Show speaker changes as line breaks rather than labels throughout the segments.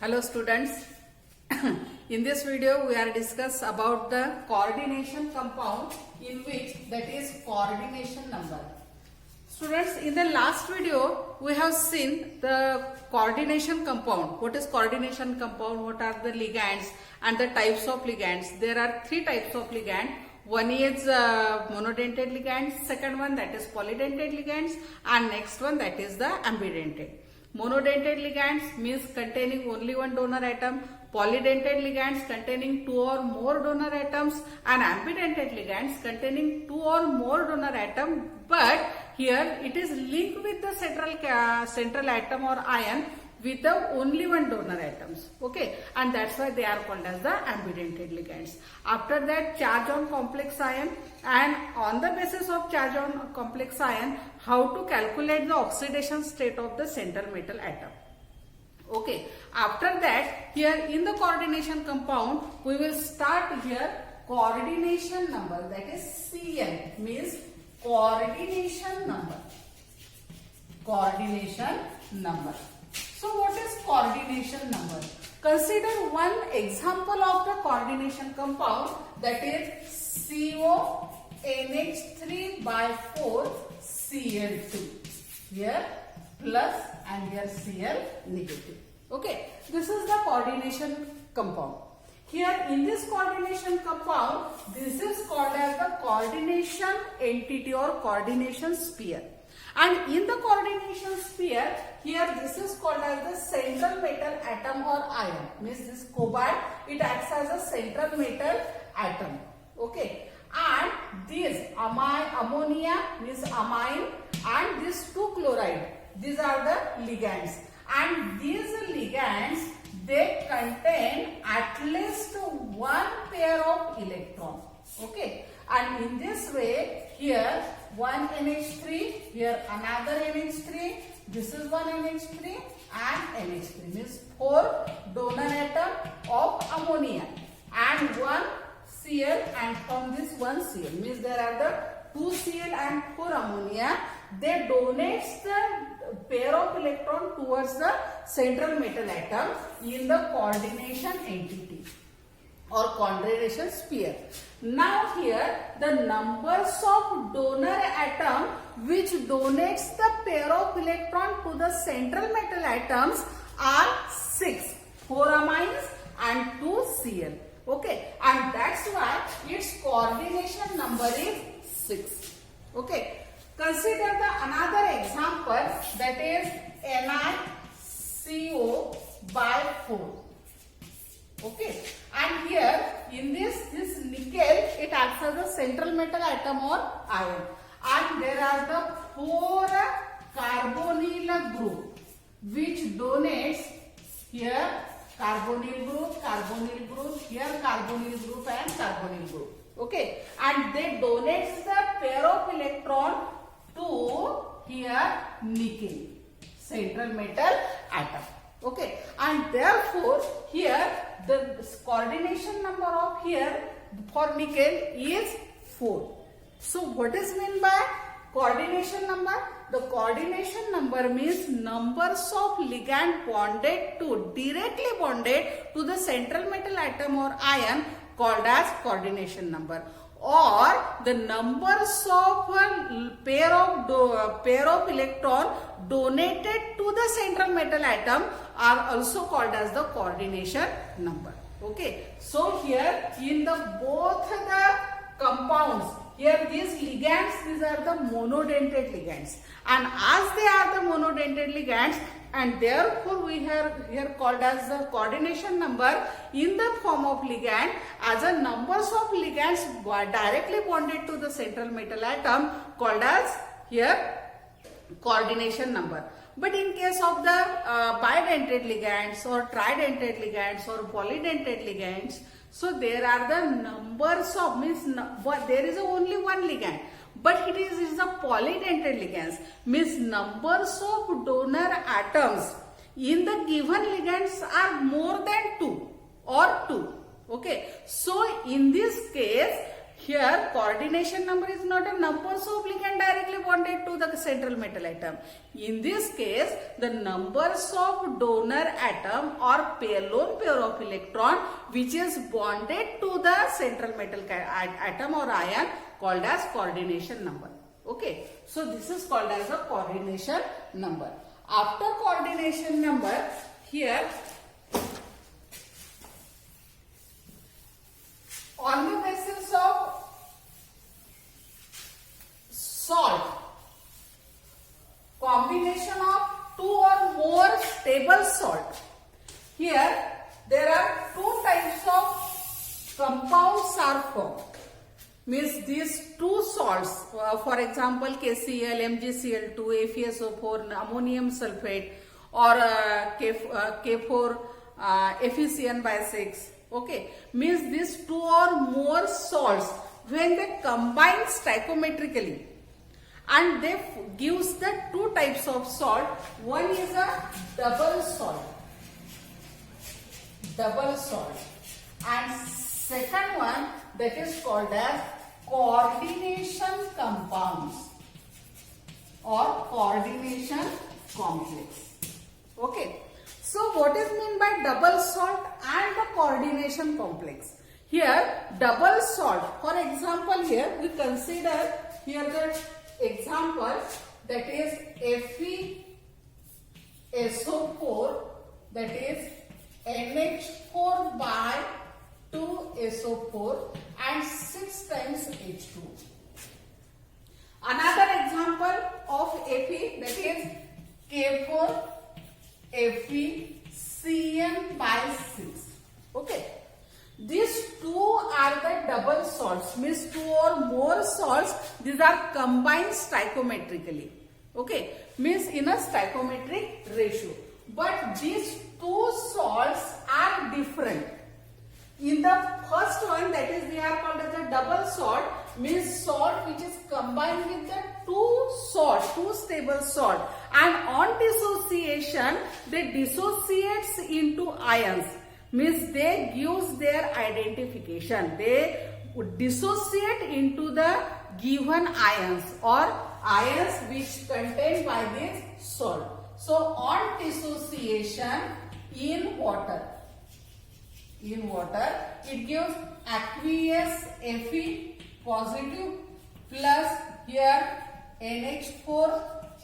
Hello students. In this video we are discuss about the coordination compound in which that is coordination number. Students, in the last video we have seen the coordination compound. What is coordination compound? What are the ligands and the types of ligands? There are three types of ligand. One is monodentate ligands, second one that is polydentate ligands, and next one that is the ambidentate. Monodentate ligands means containing only one donor atom, polydentate ligands containing two or more donor atoms, and ambidentate ligands containing two or more donor atom, but here it is linked with the central atom or ion with the only one donor atoms, okay, and that's why they are called as the ambidentate ligands. After that, charge on complex ion, and on the basis of charge on complex ion, how to calculate the oxidation state of the central metal atom. Okay, after that, here in the coordination compound, we will start here coordination number, that is CN, means coordination number. Coordination number. So what is coordination number? Consider one example of the coordination compound, that is CONH3 by 4 Cl2. Here plus and here Cl negative. Okay, this is the coordination compound. Here in this coordination compound, this is called as the coordination entity or coordination sphere. And in the coordination sphere, here this is called as the central metal atom or ion. Means this cobalt, it acts as a central metal atom. Okay. And this ammonia means amine, and this 2 chloride, these are the ligands. And these ligands, they contain at least one pair of electron. Okay. And in this way, here one NH3, here another NH3, this is one NH3 and NH3, means 4 donor atom of ammonia and one Cl, and from this one Cl, means there are the 2 Cl and 4 ammonia. They donate the pair of electron towards the central metal atom in the coordination entity or coordination sphere. Now here the numbers of donor atom which donates the pair of electron to the central metal atoms are 6, 4 amines and 2 Cl. Okay, and that's why its coordination number is 6. Okay, consider the another example, that is NiCO by 4. Okay, and here in this nickel, it acts as a central metal atom or ion, and there are the 4 carbonyl group which donates here carbonyl group, here carbonyl group and carbonyl group. Okay, and they donate the pair of electron to here nickel, central metal atom. Okay, and therefore here the coordination number of here for nickel is 4. So what is meant by coordination number? The coordination number means numbers of ligand directly bonded to the central metal atom or ion, called as coordination number, or the numbers of pair of electron donated to the central metal atom are also called as the coordination number. Okay, so here in the both the compounds, here these ligands, these are the monodentate ligands, and as they are the monodentate ligands, and therefore we have here called as the coordination number in the form of ligand, as a numbers of ligands directly bonded to the central metal atom, called as here coordination number. But in case of the bidentate ligands or tridentate ligands or polydentate ligands, so there are the numbers of, means there is only one ligand, but it is a polydentate ligands, means numbers of donor atoms in the given ligands are more than 2 or 2. Okay, so in this case here coordination number is not a number, so we can directly bond it to the central metal atom. In this case, the numbers of donor atom or lone pair of electron which is bonded to the central metal atom or ion called as coordination number. Okay, so this is called as a coordination number. After coordination number, here on the basis of salt, combination of two or more stable salt. Here there are two types of compounds are formed. Means these two salts, for example KCl, MgCl2, FeSO4, ammonium sulfate, or K4 FeCN6. Okay, means these two or more salts, when they combine stoichiometrically and they gives the two types of salt. One is a double salt, and second one that is called as coordination compounds or coordination complex. Okay, so what is meant by double salt and the coordination complex? Here double salt, for example, here we consider here the example that is FeSO4, that is NH4 by 2SO4 and 6 times H2. Another example of Fe, that is K4 FeCN by 6. Okay, these two are the double salts, means two or more salts. These are combined stoichiometrically. Okay, means in a stoichiometric ratio. But these two salts are different. In the first one, that is they are called as a double salt, means salt which is combined with the two stable salt, and on dissociation they dissociates into ions, means they gives their identification. They would dissociate into the given ions or ions which contained by this salt. So on dissociation in water, it gives aqueous Fe positive plus here NH4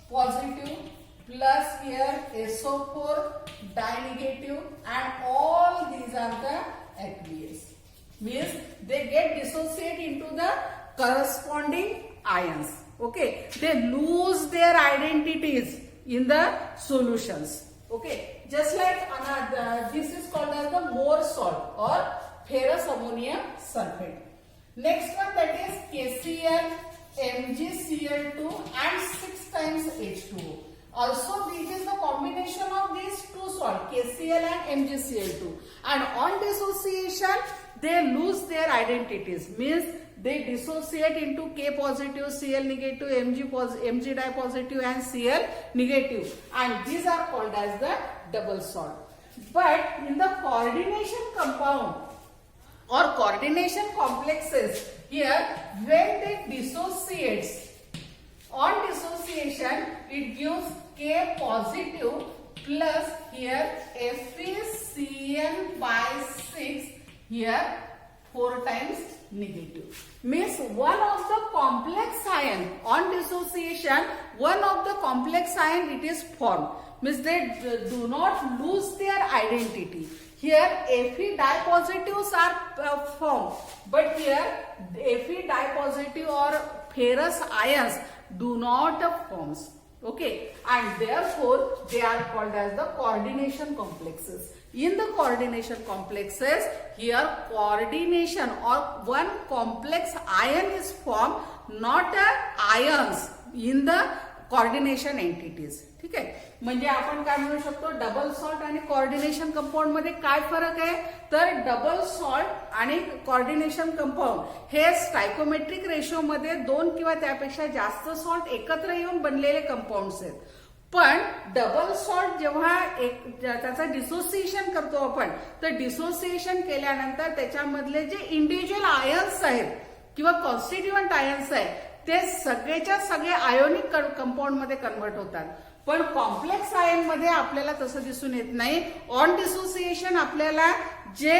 positive plus here SO4 dinegative, and all these are the aqueous. Means they get dissociate into the corresponding ions. Okay, they lose their identities in the solutions. Okay, just like another, this is called as the Mohr salt or ferrous ammonium sulfate. Next one, that is KCl, MgCl2 and 6 times H2O. Also, this is the combination of these two salts, KCl and MgCl2. And on dissociation, they lose their identities. Means they dissociate into K positive, Cl negative, Mg di-positive and Cl negative. And these are called as the double salt. But in the coordination compound or coordination complexes, here when they dissociates, on dissociation it gives K positive plus here FeCN by 6, here 4 times negative. Means one of the complex ion on dissociation, one of the complex ion it is formed. Means they do not lose their identity. Here Fe di-positives are formed, but here Fe di-positive or ferrous ions do not forms. Okay, and therefore they are called as the coordination complexes. In the coordination complexes, here coordination or one complex ion is formed, not ions in the coordination entities. ठीक आहे, म्हणजे आपण काय म्हणू शकतो, double salt आणि coordination compound मध्ये काय फरक आहे, तर डबल सॉल्ट आणि कोऑर्डिनेशन कंपाऊंड हे स्टायकोमेट्रिक रेशो मध्ये 2 किंवा त्यापेक्षा जास्त सॉल्ट एकत्र येऊन बनलेले कंपाऊंड्स आहेत. पण डबल सॉल्ट जेव्हा त्याचं डिसोसिएशन करतो आपण, तर डिसोसिएशन केल्यानंतर त्याच्यामधले जे इंडिव्हिज्युअल आयन्स आहेत किंवा कॉन्स्टिट्युएंट आयन्स आहे ते सगळेच्या सगळे आयोनिक कंपाऊंड मध्ये कन्व्हर्ट होतात. पण कॉम्प्लेक्स आयन मध्ये आपल्याला तसं दिसून येत नाही. ऑन डिसोसिएशन आपल्याला जे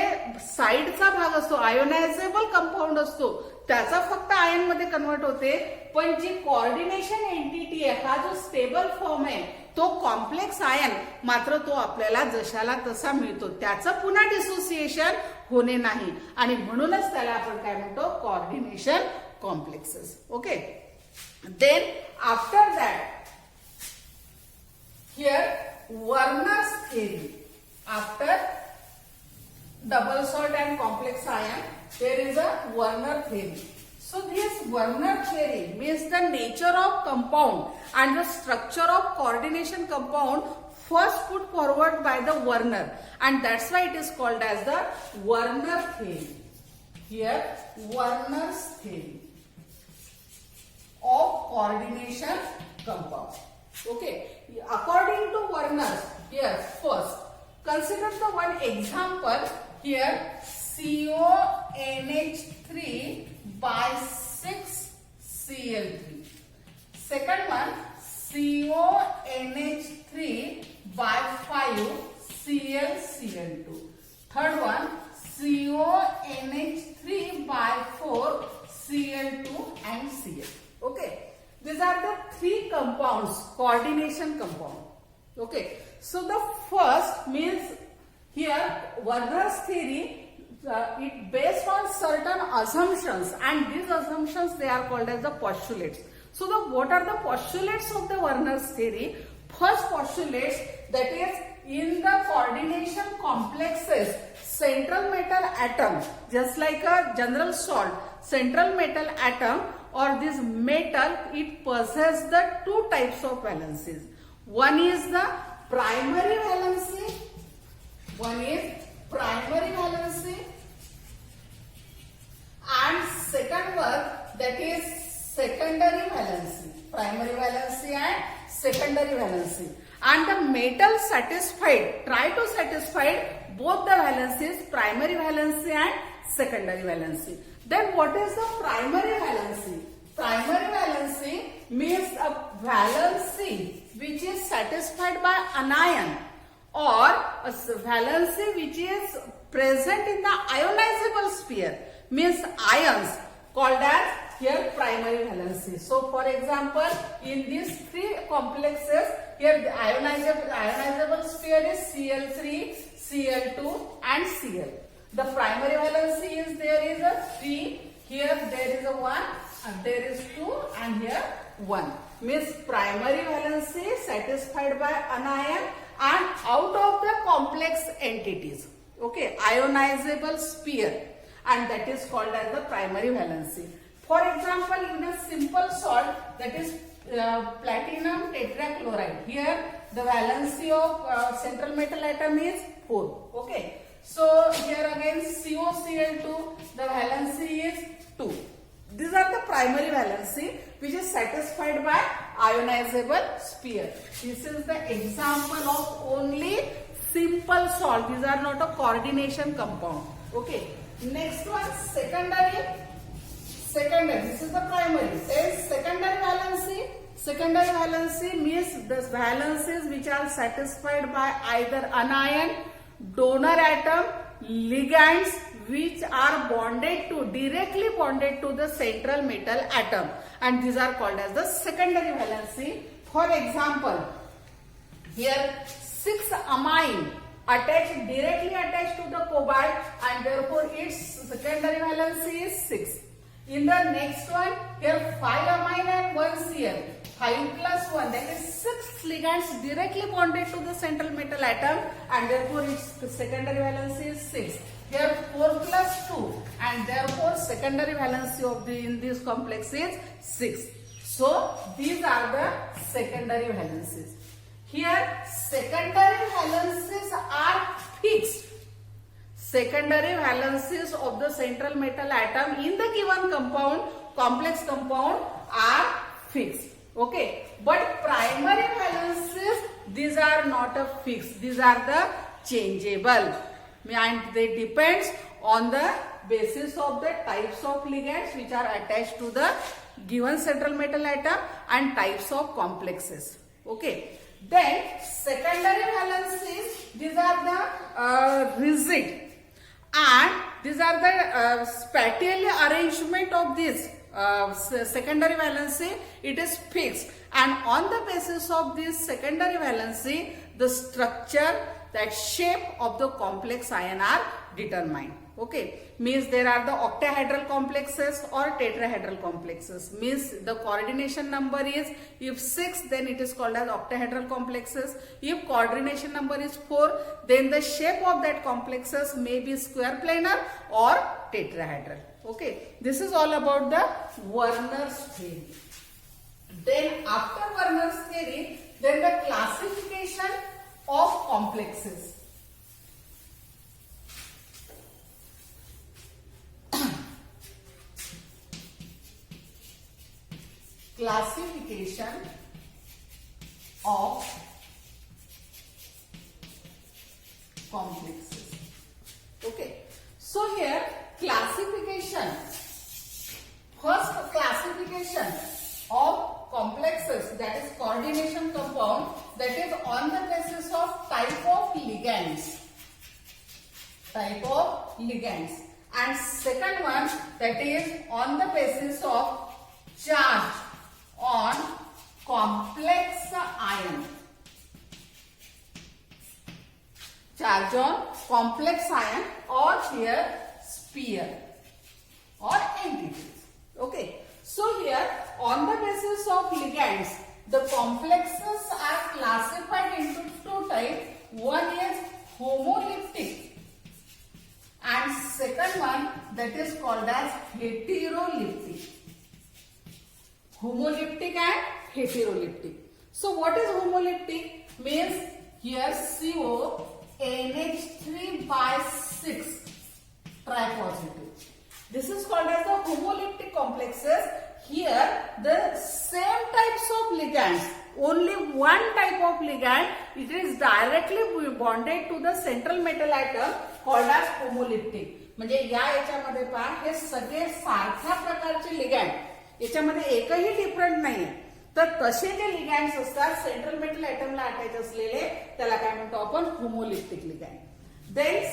साइडचा भाग असतो आयोनायझेबल कंपाऊंड असतो त्याचा फक्त आयन मध्ये कन्व्हर्ट होते. पण जी कोऑर्डिनेशन एंटिटी आहे हा जो स्टेबल फॉर्म आहे तो कॉम्प्लेक्स आयन मात्र तो आपल्याला जशाला तसा मिळतो. त्याचं पुन्हा डिसोसिएशन होणे नाही आणि म्हणूनच त्याला आपण काय म्हणतो coordination complexes. Okay. Then after that here Werner's theory. After double salt and complex ion there is a Werner theory. So this Werner theory means the nature of compound and the structure of coordination compound first put forward by the Werner, and that's why it is called as the Werner theory. Here Werner's theory of coordination compound. Okay, according to Werner, here first consider the one example here CONH3 by 6Cl3. Second one CONH3 by 5ClCl2. Third one CONH3 by 4Cl2 and Cl. Okay. These are the three compounds, coordination compound. Okay. So the first means here Werner's theory, it based on certain assumptions, and these assumptions they are called as the postulates. So what are the postulates of the Werner's theory? First postulates, that is in the coordination complexes, central metal atom, just like a general salt, central metal atom or this metal, it possesses the two types of valencies. One is the primary valency, and second one that is secondary valency. Primary valency and secondary valency. And the metal try to satisfy both the valencies, primary valency and secondary valency. Then what is the primary valency? Primary valency means a valency which is satisfied by anion or a valency which is present in the ionizable sphere, means ions, called as here primary valency. So for example, in these three complexes, here the ionizable sphere is Cl3, Cl2 and Cl. The primary valency is there is a 3, here there is a 1, and there is 2, and here 1. Means primary valency satisfied by anion and out of the complex entities. Okay, ionizable sphere, and that is called as the primary valency. For example, in a simple salt, that is platinum tetrachloride. Here the valency of central metal atom is 4. Okay. So here again COCl2, the valency is 2. These are the primary valency which is satisfied by ionizable sphere. This is the example of only simple salt. These are not a coordination compound. Okay. Next one, secondary. This is the primary. There is secondary valency. Secondary valency means the valencies which are satisfied by either anion, donor atom, ligands which are directly bonded to the central metal atom, and these are called as the secondary valency. For example, here 6-amine directly attached to the cobalt, and therefore its secondary valency is 6. In the next one, here 5-amine and 1Cl, 5 plus 1, that is 6 ligands directly bonded to the central metal atom, and therefore its secondary valency is 6. Here 4 plus 2, and therefore secondary valency of in this complex is 6. So these are the secondary valencies. Here secondary valencies are fixed. Secondary valencies of the central metal atom in the given compound, complex compound, are fixed. Okay, but primary valencies, these are not a fixed, these are the changeable, and they depends on the basis of the types of ligands which are attached to the given central metal atom and types of complexes. Okay. Then secondary valencies, these are the rigid, and these are the spatial arrangement of this secondary valency. It is fixed, and on the basis of this secondary valency, the structure, that shape of the complex ion are determined. Okay, means there are the octahedral complexes or tetrahedral complexes. Means the coordination number is, if 6, then it is called as octahedral complexes. If coordination number is 4, then the shape of that complexes may be square planar or tetrahedral. Okay, this is all about the Werner's theory. Then after Werner's theory, then the classification of complexes. Classification of complexes. Okay, so here classification, first classification of complexes, that is coordination compound, that is on the basis of type of ligands, and second one, that is on the basis of charge on complex ion. Charge on complex ion, or here sphere or entities. Okay. So here on the basis of ligands, the complexes are classified into two types. One is homoleptic and second one, that is called as heteroleptic. Homoleptic and heteroleptic. So what is homoleptic? Means here CO NH3 by 6 tripositive. This is called as the homoleptic complexes. Here the same types of ligands, only one type of ligand, it is directly bonded to the central metal atom called as homoleptic. म्हणजे याच्यामध्ये पहा, हे सगळे सारख्या प्रकारचे ligand, याच्यामध्ये एकही different नाहीये. तर तसे जे लिगॅंड्स असतात सेंट्रल मेटल ऍटमला अटॅच असलेले, त्याला काय म्हणतो आपण, homoleptic ligand. Then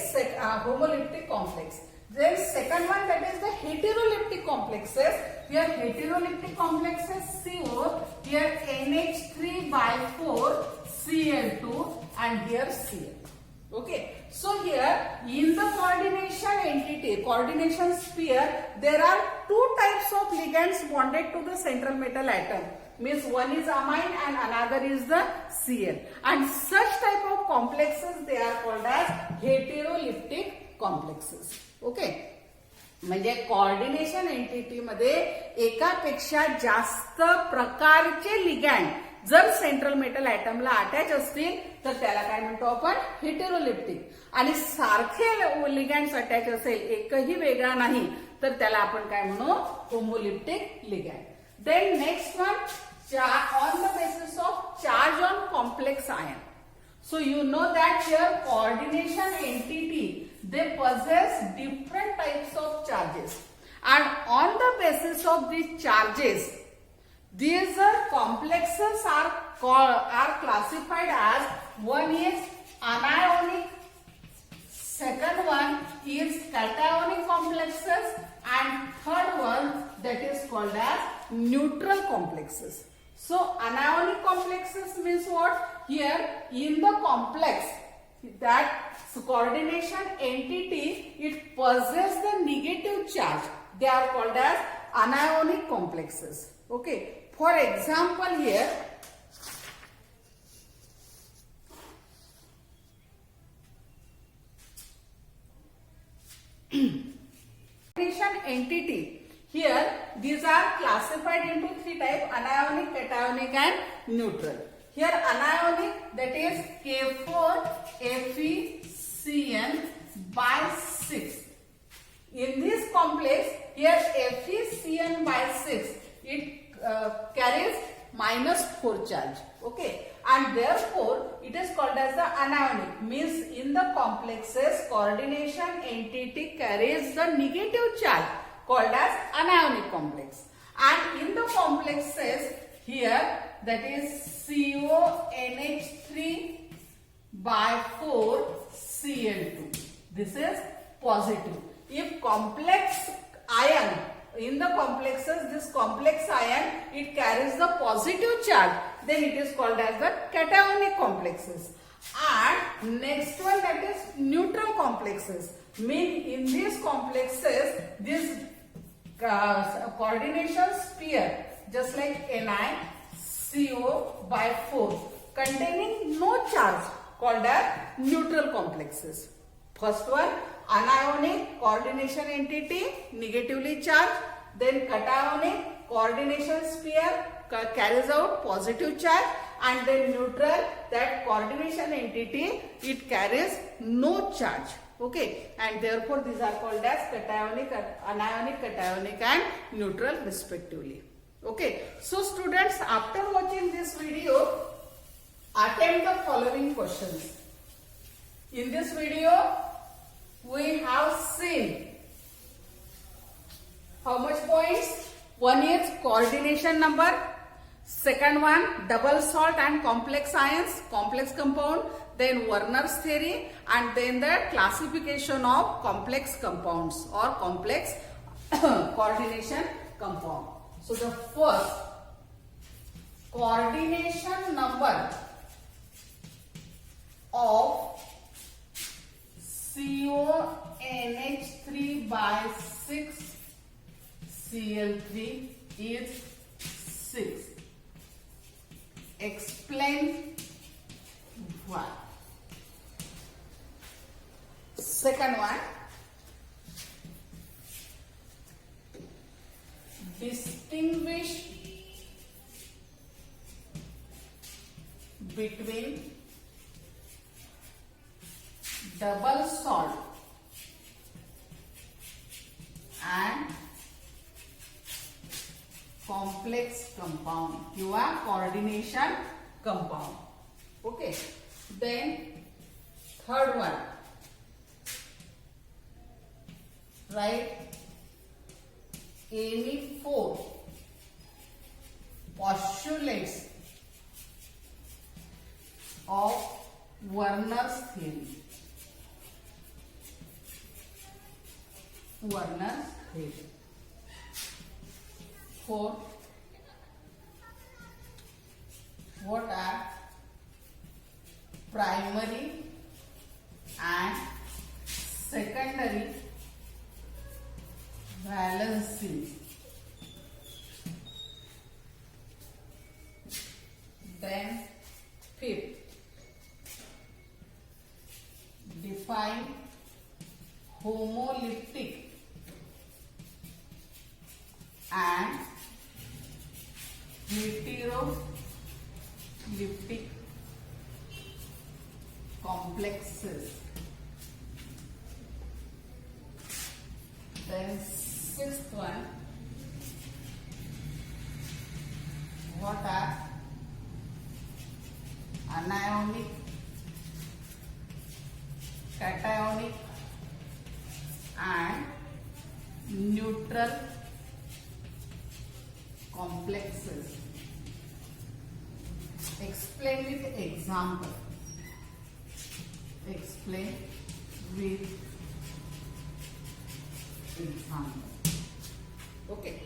homoleptic complex. Then second one, that is the heteroleptic complexes. Here heteroleptic complexes CO, here NH3 by 4 Cl2 and here Cl. Okay, so here in the coordination entity, coordination sphere, there are two types of ligands bonded to the central metal atom. Means one is amine and another is the Cl. And such type of complexes, they are called as heteroleptic complexes. Okay, म्हणजे coordination entity मध्ये एकापेक्षा जास्त प्रकारचे ligand जर central metal ऍटमला attach असतील तर त्याला काय म्हणतो आपण, हेटेरोलिप्टिक. आणि सारखे लिगॅंड्स अटॅच असेल, एकही वेगळा नाही, तर त्याला आपण काय म्हणू, homoleptic ligand. Then next one, on the basis of charge on complex ion. So you know that here coordination entity, they possess different types of charges, and on the basis of these charges, these complexes are classified as, one is anionic, second one is cationic complexes, and third one, that is called as neutral complexes. So anionic complexes means what? Here in the complex, that coordination entity, it possesses the negative charge. They are called as anionic complexes. Okay. For example, here coordination entity. Here these are classified into three types: anionic, cationic and neutral. Here anionic, that is K4FeCN by 6. In this complex, here FeCN by 6, it carries -4 charge. Okay, and therefore it is called as the anionic. Means in the complexes, coordination entity carries the negative charge called as anionic complex. And in the complexes here, that is CONH3 by 4 Cl2. This is positive. If complex ion in the complexes, this complex ion, it carries the positive charge, then it is called as the cationic complexes. And next one, that is neutral complexes. Mean in these complexes, this coordination sphere, just like NiCO by 4, containing no charge, called as neutral complexes. First one, anionic coordination entity, negatively charged. Then cationic coordination sphere carries out positive charge. And then neutral, that coordination entity, it carries no charge. Okay, and therefore these are called as cationic, anionic, cationic and neutral respectively. Okay, so students, after watching this video, attempt the following questions. In this video, we have seen how much points? One is coordination number. Second one, double salt and complex ions, complex compound. Then Werner's theory, and then the classification of complex compounds or complex coordination compound. So the first, coordination number of CONH3 by 6 Cl3 is 6. Explain why. Second one, distinguish between double salt and complex compound, your coordination compound. Okay, then third one, write any 4 postulates of Werner's theory. Werner's theory. 4. What are primary and secondary valencies? Then 5th, define homoleptic and heteroleptic complexes. Then 6th one, what are anionic, cationic and neutral complexes? Explain with example. Explain with example. Okay.